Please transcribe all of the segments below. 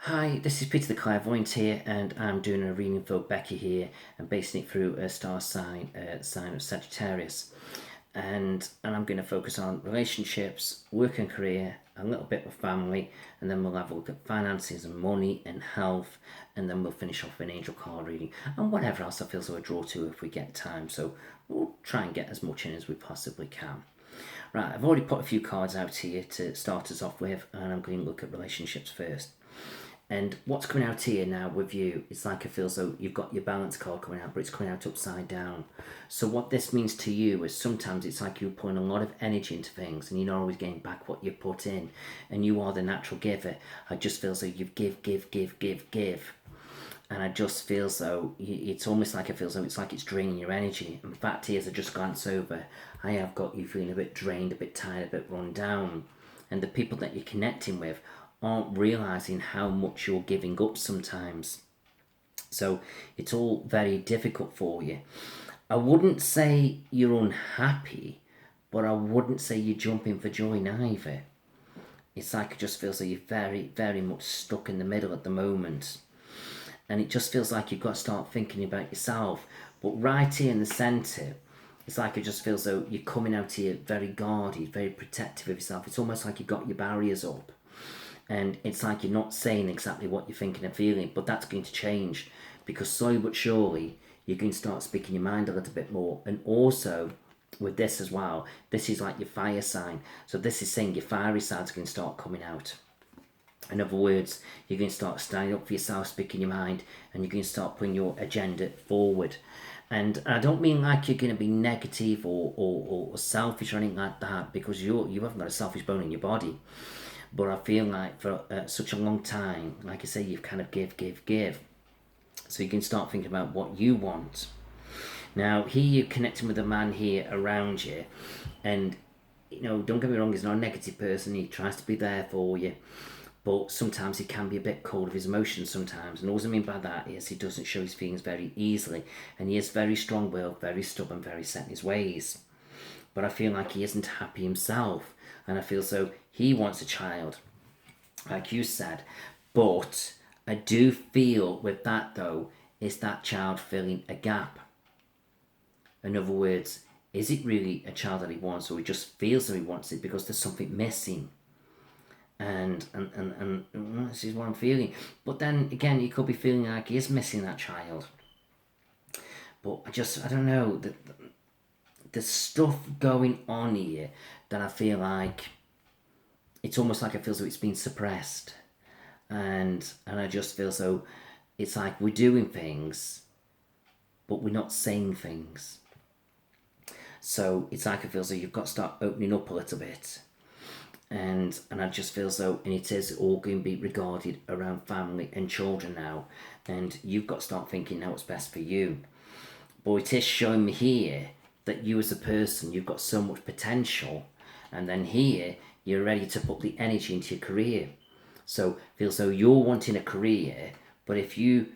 Hi, this is Peter the Clairvoyant here, and I'm doing a reading for Becky here and basing it through a star sign, sign of Sagittarius. And I'm going to focus on relationships, work and career, a little bit with family, and then we'll have a look at finances and money and health, and then we'll finish off with an angel card reading and whatever else I feel so I draw to if we get time. So we'll try and get as much in as we possibly can. Right, I've already put a few cards out here to start us off with, and I'm going to look at relationships first. And what's coming out here now with you, it's like it feels though you've got your balance card coming out, but it's coming out upside down. So what this means to you is sometimes it's like you're putting a lot of energy into things and you're not always getting back what you put in. And you are the natural giver. I just feel as though you give. And I just feel as though it's almost like it feels though it's like it's draining your energy. In fact, here as I just glance over, I have got you feeling a bit drained, a bit tired, a bit run down. And the people that you're connecting with aren't realizing how much you're giving up sometimes. So it's all very difficult for you. I wouldn't say you're unhappy, but I wouldn't say you're jumping for joy neither. It's like it just feels like you're very much stuck in the middle at the moment. And it just feels like you've got to start thinking about yourself. But right here in the centre, it's like it just feels though you're coming out here very guarded, very protective of yourself. It's almost like you've got your barriers up. And it's like you're not saying exactly what you're thinking and feeling, but that's going to change because slowly but surely you're going to start speaking your mind a little bit more. And also with this as well, this is like your fire sign. So this is saying your fiery side's going to start coming out. In other words, you're going to start standing up for yourself, speaking your mind, and you're going to start putting your agenda forward. And I don't mean like you're going to be negative or selfish or anything like that, because you haven't got a selfish bone in your body. But I feel like for such a long time, like I say, you've kind of give. So you can start thinking about what you want. Now, here you're connecting with a man here around you. And, don't get me wrong, he's not a negative person. He tries to be there for you. But sometimes he can be a bit cold of his emotions sometimes. And all I mean by that is he doesn't show his feelings very easily. And he is very strong-willed, very stubborn, very set in his ways. But I feel like he isn't happy himself. And I feel so he wants a child, like you said. But I do feel with that though, is that child filling a gap? In other words, is it really a child that he wants, or he just feels that he wants it because there's something missing? And this is what I'm feeling. But then again, you could be feeling like he is missing that child. But I don't know. There's stuff going on here that I feel like it's almost like it feels like it's been suppressed. And I just feel so it's like we're doing things, but we're not saying things. So it's like it feels like you've got to start opening up a little bit. And I just feel so, and it is all going to be regarded around family and children now. And you've got to start thinking now what's best for you. But it is showing me here that you as a person, you've got so much potential. And then here, you're ready to put the energy into your career. So feels though you're wanting a career, but if you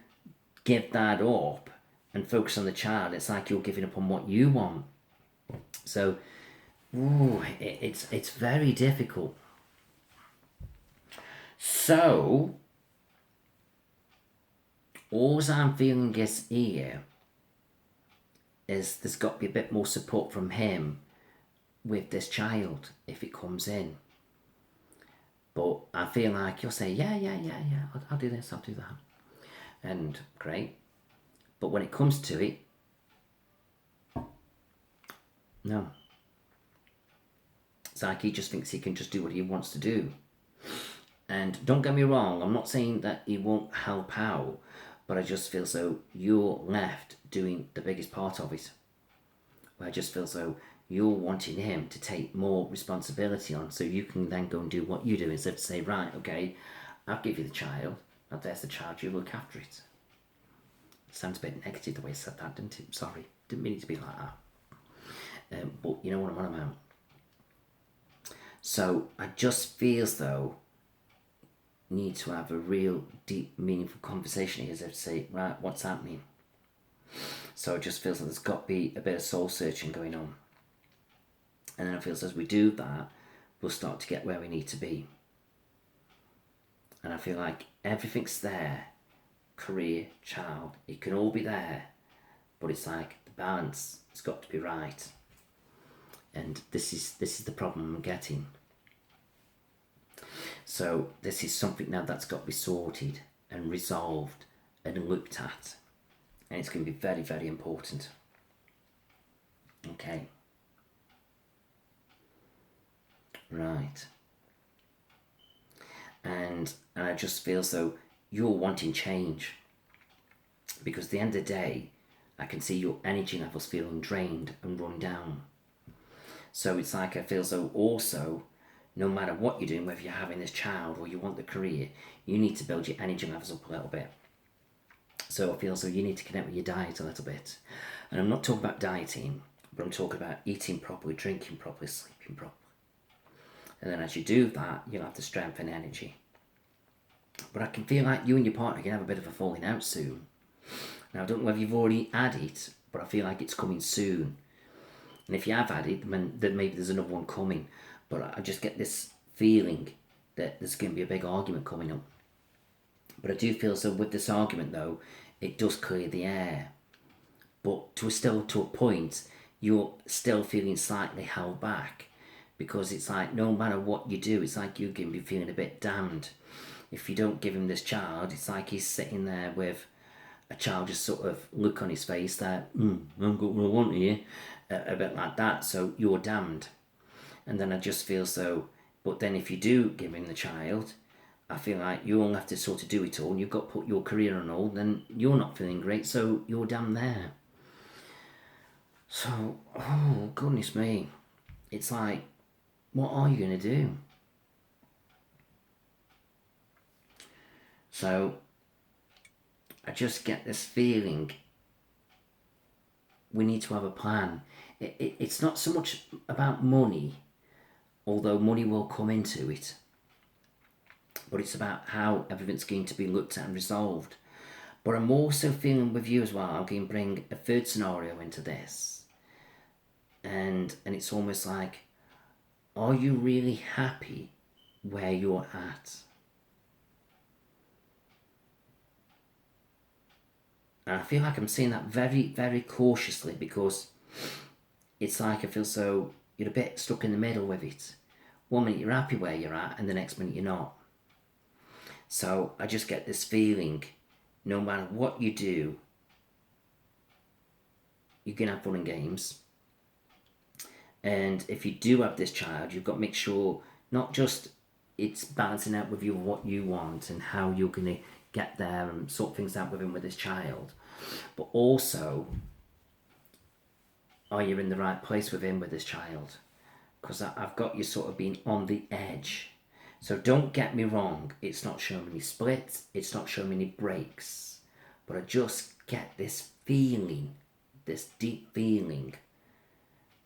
give that up and focus on the child, it's like you're giving up on what you want. So, it's very difficult. So, all I'm feeling is here is there's got to be a bit more support from him with this child if it comes in. But I feel like you'll say, yeah, I'll do this, I'll do that. And great. But when it comes to it, no. It's like he just thinks he can just do what he wants to do. And don't get me wrong, I'm not saying that he won't help out, but I just feel so you're left doing the biggest part of it. Where I just feel so you're wanting him to take more responsibility on so you can then go and do what you do instead of say, right, okay, I'll give you the child, now there's the child, you look after it. Sounds a bit negative the way I said that, didn't it? Sorry, didn't mean it to be like that. But you know what I'm on about. So I just feel as though need to have a real deep meaningful conversation here, as if to say, right, what's happening? So it just feels like there's got to be a bit of soul searching going on. And then it feels as we do that, we'll start to get where we need to be. And I feel like everything's there. Career, child, it can all be there. But it's like the balance has got to be right. And this is the problem I'm getting. So this is something now that's got to be sorted and resolved and looked at. And it's going to be very, very important. Okay. Right. And I just feel as though you're wanting change. Because at the end of the day, I can see your energy levels feeling drained and run down. So it's like I feel as though also, no matter what you're doing, whether you're having this child or you want the career, you need to build your energy levels up a little bit. So I feel as though you need to connect with your diet a little bit. And I'm not talking about dieting, but I'm talking about eating properly, drinking properly, sleeping properly. And then as you do that, you'll have the strength and energy. But I can feel like you and your partner can have a bit of a falling out soon. Now, I don't know whether you've already had it, but I feel like it's coming soon. And if you have had it, then maybe there's another one coming. But I just get this feeling that there's going to be a big argument coming up. But I do feel so with this argument, though, it does clear the air. But to a point, you're still feeling slightly held back. Because it's like, no matter what you do, it's like you're going to be feeling a bit damned. If you don't give him this child, it's like he's sitting there with a childish sort of look on his face that, I've got what I want here, a bit like that, so you're damned. And then I just feel so, but then if you do give him the child, I feel like you'll have to sort of do it all, and you've got to put your career on hold, then you're not feeling great, so you're damned there. So, oh, goodness me. It's like, what are you going to do? So, I just get this feeling we need to have a plan. It's not so much about money, although money will come into it, but it's about how everything's going to be looked at and resolved. But I'm also feeling with you as well, I'm going to bring a third scenario into this. And it's almost like, are you really happy where you're at? And I feel like I'm saying that very, very cautiously, because it's like I feel so you're a bit stuck in the middle with it. One minute you're happy where you're at, and the next minute you're not. So I just get this feeling, no matter what you do, you can have fun and games. And if you do have this child, you've got to make sure not just it's balancing out with you what you want and how you're going to get there and sort things out with him with his child, but also, are you in the right place with him with his child? Because I've got you sort of being on the edge. So don't get me wrong, it's not showing any splits, it's not showing any breaks, but I just get this feeling, this deep feeling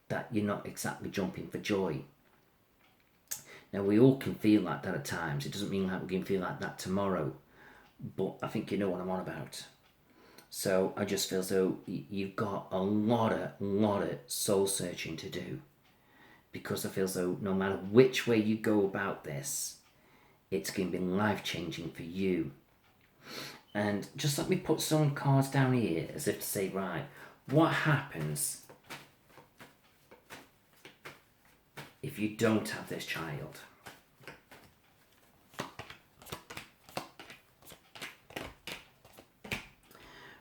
that you're not exactly jumping for joy. Now, we all can feel like that at times. It doesn't mean like we can feel like that tomorrow, but I think you know what I'm on about. So I just feel as though you've got a lot of soul searching to do, because I feel as though no matter which way you go about this, it's going to be life-changing for you. And just let me put some cards down here as if to say, right, what happens if you don't have this child?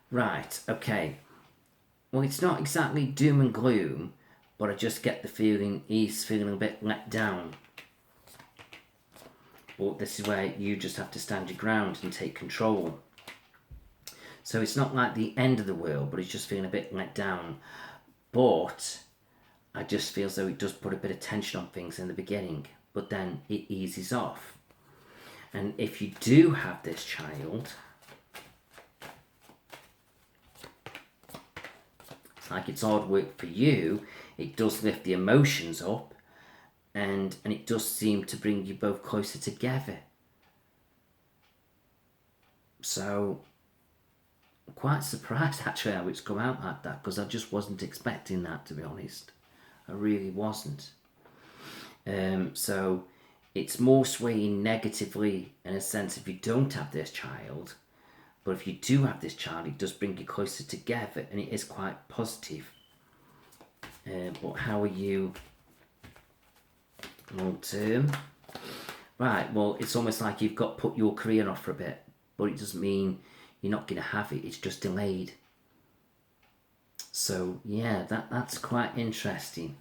Right, okay. Well, it's not exactly doom and gloom, but I just get the feeling he's feeling a bit let down. But this is where you just have to stand your ground and take control. So it's not like the end of the world, but he's just feeling a bit let down. But I just feel as though it does put a bit of tension on things in the beginning, but then it eases off. And if you do have this child, it's like it's hard work for you. It does lift the emotions up, and it does seem to bring you both closer together. So I'm quite surprised actually how it's come out like that, because I just wasn't expecting that, to be honest. I really wasn't. So it's more swaying negatively in a sense if you don't have this child. But if you do have this child, it does bring you closer together, and it is quite positive. But how are you long term? Right, well, it's almost like you've got put your career off for a bit, but it doesn't mean you're not going to have it, it's just delayed. So, yeah, that's quite interesting.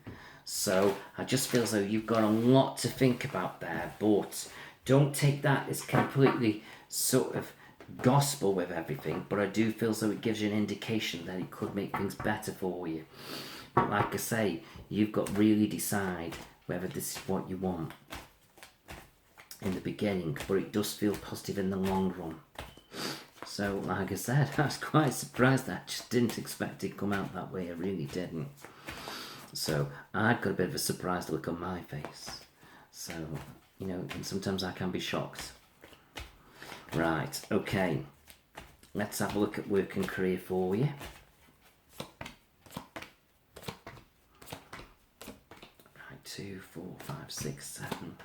So, I just feel as though you've got a lot to think about there, but don't take that as completely sort of gospel with everything, but I do feel as though it gives you an indication that it could make things better for you. But like I say, you've got to really decide whether this is what you want in the beginning, but it does feel positive in the long run. So, like I said, I was quite surprised. I just didn't expect it to come out that way. I really didn't. So, I've got a bit of a surprised look on my face. So, you know, and sometimes I can be shocked. Right, okay. Let's have a look at work and career for you. Right, 2, 4, 5, 6, 7.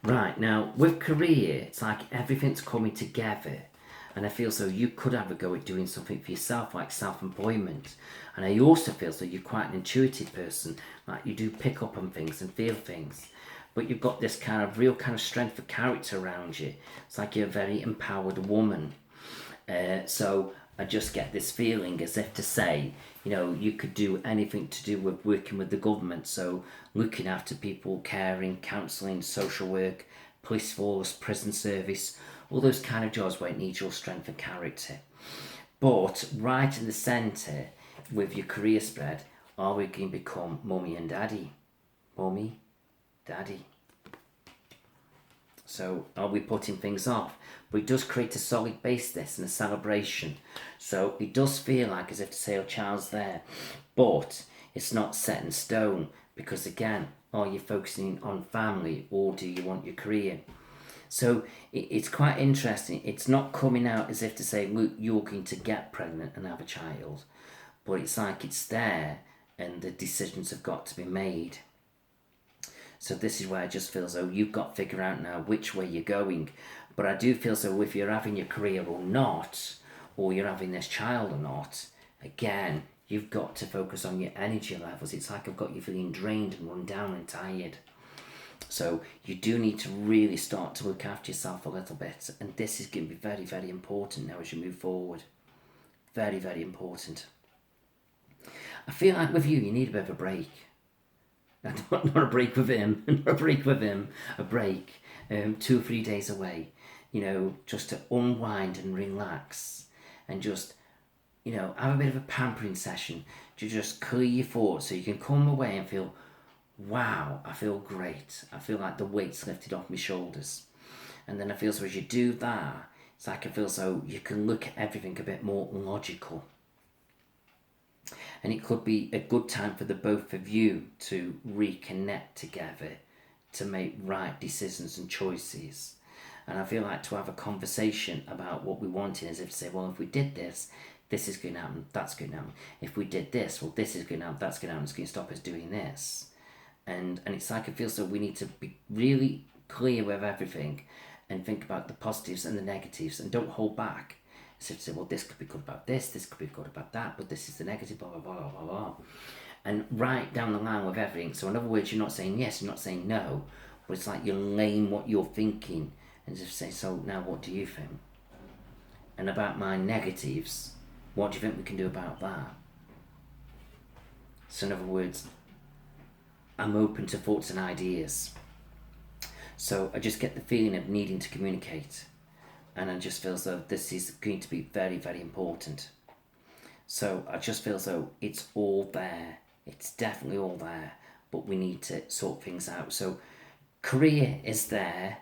Right, now, with career, it's like everything's coming together. And I feel so you could have a go at doing something for yourself, like self-employment. And I also feel so you're quite an intuitive person, like you do pick up on things and feel things. But you've got this kind of real kind of strength of character around you. It's like you're a very empowered woman. So I just get this feeling as if to say, you know, you could do anything to do with working with the government. So looking after people, caring, counselling, social work, police force, prison service, all those kind of jobs where it needs your strength of character. But right in the centre, with your career spread, are we going to become mummy and daddy? Mummy, daddy. So are we putting things off? But it does create a solid base, this, and a celebration. So it does feel like as if to say, oh, child's there. But it's not set in stone, because again, are you focusing on family or do you want your career? So it's quite interesting. It's not coming out as if to say, look, you're going to get pregnant and have a child. But it's like it's there and the decisions have got to be made. So this is where I just feel as though you've got to figure out now which way you're going. But I do feel so if you're having your career or not, or you're having this child or not, again, you've got to focus on your energy levels. It's like I've got you feeling drained and run down and tired. So you do need to really start to look after yourself a little bit. And this is going to be very, very important now as you move forward. Very, very important. I feel like with you need a bit of a break. Not a break with him, not a break with him, a break, 2 or 3 days away, you know, just to unwind and relax and just, you know, have a bit of a pampering session to just clear your thoughts so you can come away and feel, wow, I feel great. I feel like the weight's lifted off my shoulders. And then I feel so as you do that, it's like I feel so you can look at everything a bit more logical. And it could be a good time for the both of you to reconnect together to make right decisions and choices. And I feel like to have a conversation about what we wanted, as if to say, well, if we did this, this is going to happen, that's going to happen. If we did this, well, this is going to happen, that's going to happen, it's going to stop us doing this. And it's like it feels so we need to be really clear with everything and think about the positives and the negatives and don't hold back. So to say, well, this could be good about this could be good about that, but this is the negative, blah, blah, blah, blah, blah. And right down the line with everything. So in other words, you're not saying yes, you're not saying no, but it's like you're laying what you're thinking and just say, so now what do you think? And about my negatives, what do you think we can do about that? So in other words, I'm open to thoughts and ideas. So I just get the feeling of needing to communicate. And I just feel as though this is going to be very, very important. So I just feel as though it's all there. It's definitely all there. But we need to sort things out. So career is there,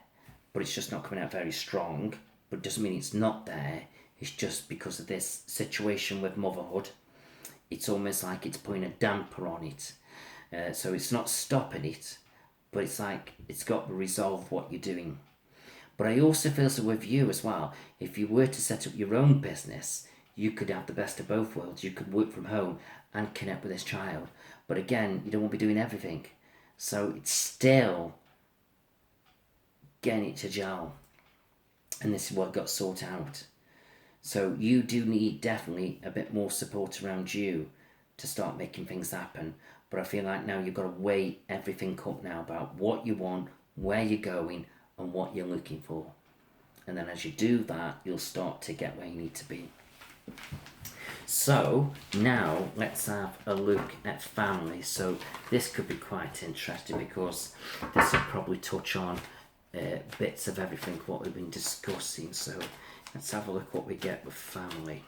but it's just not coming out very strong. But it doesn't mean it's not there. It's just because of this situation with motherhood. It's almost like it's putting a damper on it. So it's not stopping it, but it's like it's got to resolve what you're doing. But I also feel so with you as well, if you were to set up your own business, you could have the best of both worlds. You could work from home and connect with this child. But again, you don't want to be doing everything. So it's still getting it to gel. And this is what got sorted out. So you do need definitely a bit more support around you to start making things happen. But I feel like now you've got to weigh everything up now about what you want, where you're going, and what you're looking for. And then as you do that, you'll start to get where you need to be. So now let's have a look at family. So this could be quite interesting because this will probably touch on bits of everything what we've been discussing. So let's have a look what we get with family.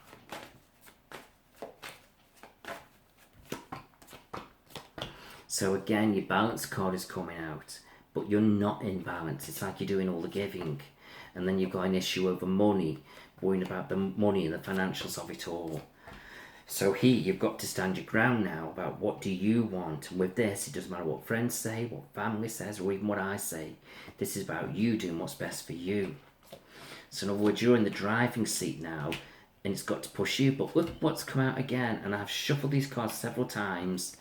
So again, your balance card is coming out, but you're not in balance. It's like you're doing all the giving, and then you've got an issue over money, worrying about the money and the financials of it all. So here, you've got to stand your ground now about what do you want. And with this, it doesn't matter what friends say, what family says, or even what I say. This is about you doing what's best for you. So in other words, you're in the driving seat now, and it's got to push you. But look what's come out again. And I've shuffled these cards several times,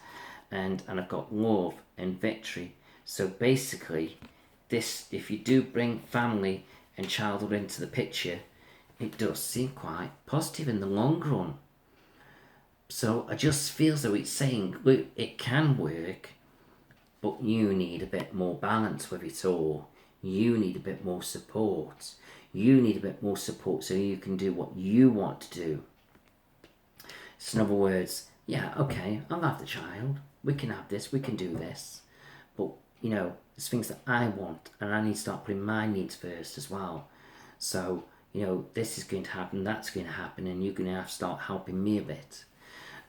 and I've got love and victory. So basically, this, if you do bring family and childhood into the picture, it does seem quite positive in the long run. So I just feel as though it's saying, look, it can work, but you need a bit more balance with it all. You need a bit more support. You need a bit more support so you can do what you want to do. So in other words, yeah, okay, I'll have the child. We can have this, we can do this. But, you know, there's things that I want, and I need to start putting my needs first as well. So, you know, this is going to happen, that's going to happen, and you're going to have to start helping me a bit.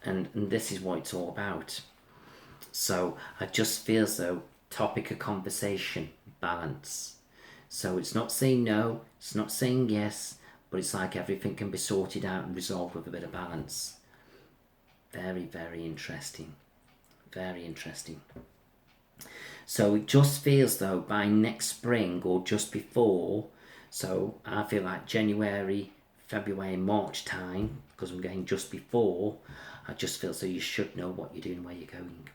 And this is what it's all about. So I just feel as though topic of conversation, balance. So it's not saying no, it's not saying yes, but it's like everything can be sorted out and resolved with a bit of balance. Very, very interesting. Very interesting. So it just feels though by next spring or just before, so I feel like January, February, March time, because I'm going just before, I just feel so you should know what you're doing, where you're going.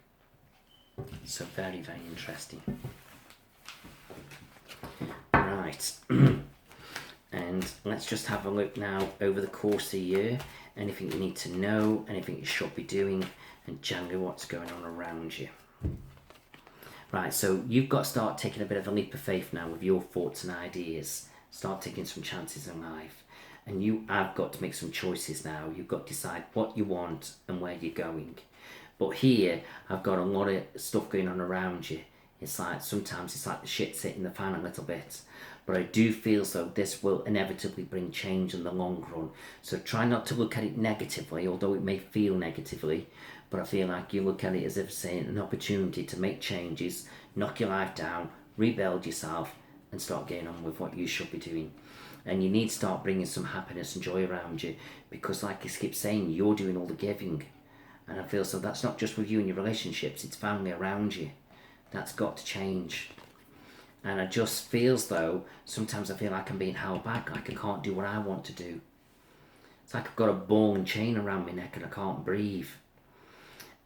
So very, very interesting. Right. And let's just have a look now over the course of the year. Anything you need to know, anything you should be doing, and generally what's going on around you. Right, so you've got to start taking a bit of a leap of faith now with your thoughts and ideas. Start taking some chances in life. And you have got to make some choices now. You've got to decide what you want and where you're going. But here, I've got a lot of stuff going on around you. It's like, sometimes it's like the shit's hitting the fan a little bit. But I do feel as though this will inevitably bring change in the long run. So try not to look at it negatively, although it may feel negatively. But I feel like you look at it as if saying an opportunity to make changes, knock your life down, rebuild yourself, and start getting on with what you should be doing. And you need to start bringing some happiness and joy around you, because like I keep saying, you're doing all the giving. And I feel so that's not just with you and your relationships, it's family around you. That's got to change. And I just feel as though sometimes I feel like I'm being held back, like I can't do what I want to do. It's like I've got a ball and chain around my neck and I can't breathe.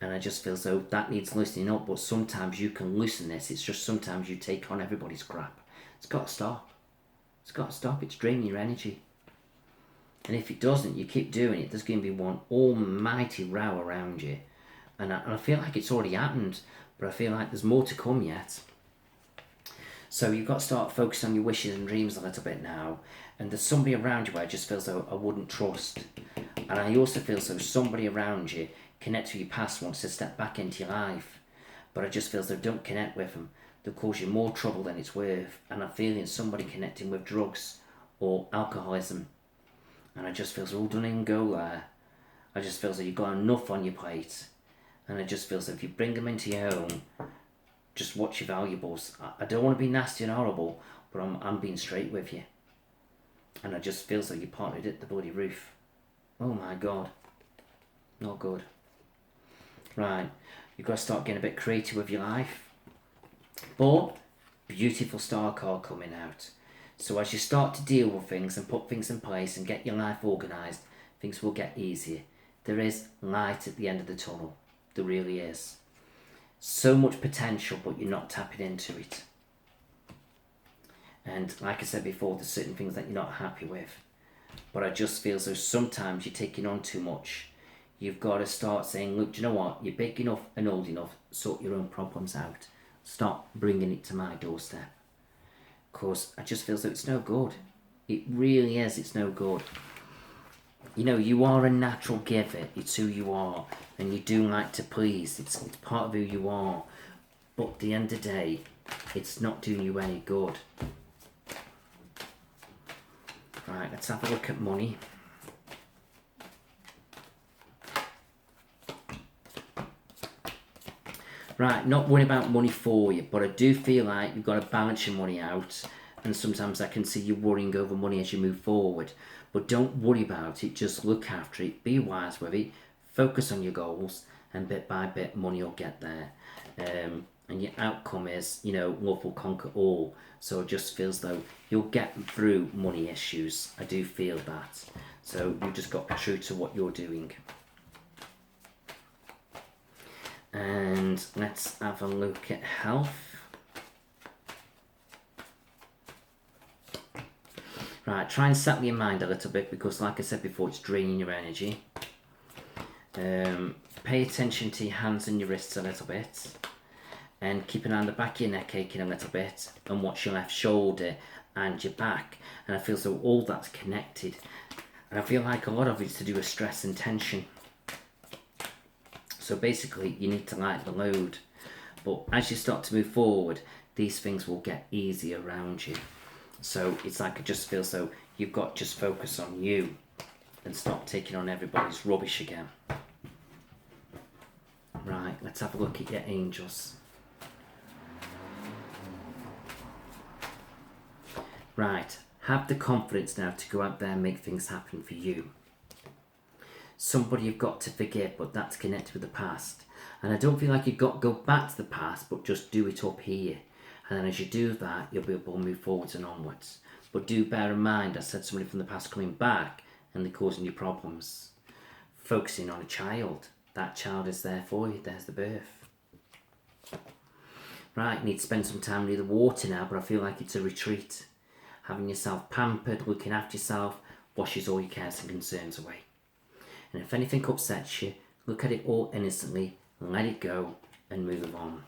And I just feel as though that needs loosening up, but sometimes you can loosen this. It's just sometimes you take on everybody's crap. It's got to stop. It's got to stop. It's draining your energy. And if it doesn't, you keep doing it, there's going to be one almighty row around you. And I feel like it's already happened, but I feel like there's more to come yet. So you've got to start focusing on your wishes and dreams a little bit now. And there's somebody around you where I just feel as though I wouldn't trust. And I also feel as though somebody around you connects with your past, wants to step back into your life. But I just feel as though don't connect with them. They'll cause you more trouble than it's worth. And I'm feeling somebody connecting with drugs or alcoholism. And I just feel as though, don't even go there. I just feel as though you've got enough on your plate. And I just feel as though if you bring them into your home, just watch your valuables. I don't want to be nasty and horrible, but I'm being straight with you. And I just feel as though you parted at the bloody roof. Oh my God. Not good. Right. You've got to start getting a bit creative with your life. But, beautiful star card coming out. So as you start to deal with things and put things in place and get your life organised, things will get easier. There is light at the end of the tunnel. There really is. So much potential, but you're not tapping into it. And like I said before, there's certain things that you're not happy with. But I just feel as though sometimes you're taking on too much. You've got to start saying, look, do you know what? You're big enough and old enough. Sort your own problems out. Stop bringing it to my doorstep. Because I just feel as though it's no good. It really is. It's no good. You know, you are a natural giver. It's who you are. And you do like to please. It's part of who you are. But at the end of the day, it's not doing you any good. Right, let's have a look at money. Right, not worrying about money for you, but I do feel like you've got to balance your money out, and sometimes I can see you worrying over money as you move forward. But don't worry about it, just look after it, be wise with it, focus on your goals, and bit by bit money will get there. And your outcome is, you know, love will conquer all. So it just feels though you'll get through money issues. I do feel that. So you just got to be true to what you're doing. And let's have a look at health. Right, try and settle your mind a little bit, because like I said before, it's draining your energy. Pay attention to your hands and your wrists a little bit. And keep an eye on the back of your neck aching a little bit, and watch your left shoulder and your back. And I feel as though all that's connected. And I feel like a lot of it's to do with stress and tension. So basically, you need to lighten the load. But as you start to move forward, these things will get easier around you. So it's like it just feels so you've got to just focus on you and stop taking on everybody's rubbish again. Right, let's have a look at your angels. Right, have the confidence now to go out there and make things happen for you. Somebody you've got to forgive, but that's connected with the past. And I don't feel like you've got to go back to the past, but just do it up here. And then as you do that, you'll be able to move forwards and onwards. But do bear in mind, I said somebody from the past coming back and they're causing you problems. Focusing on a child. That child is there for you. There's the birth. Right, you need to spend some time near the water now, but I feel like it's a retreat. Having yourself pampered, looking after yourself, washes all your cares and concerns away. And if anything upsets you, look at it all innocently, let it go, and move on.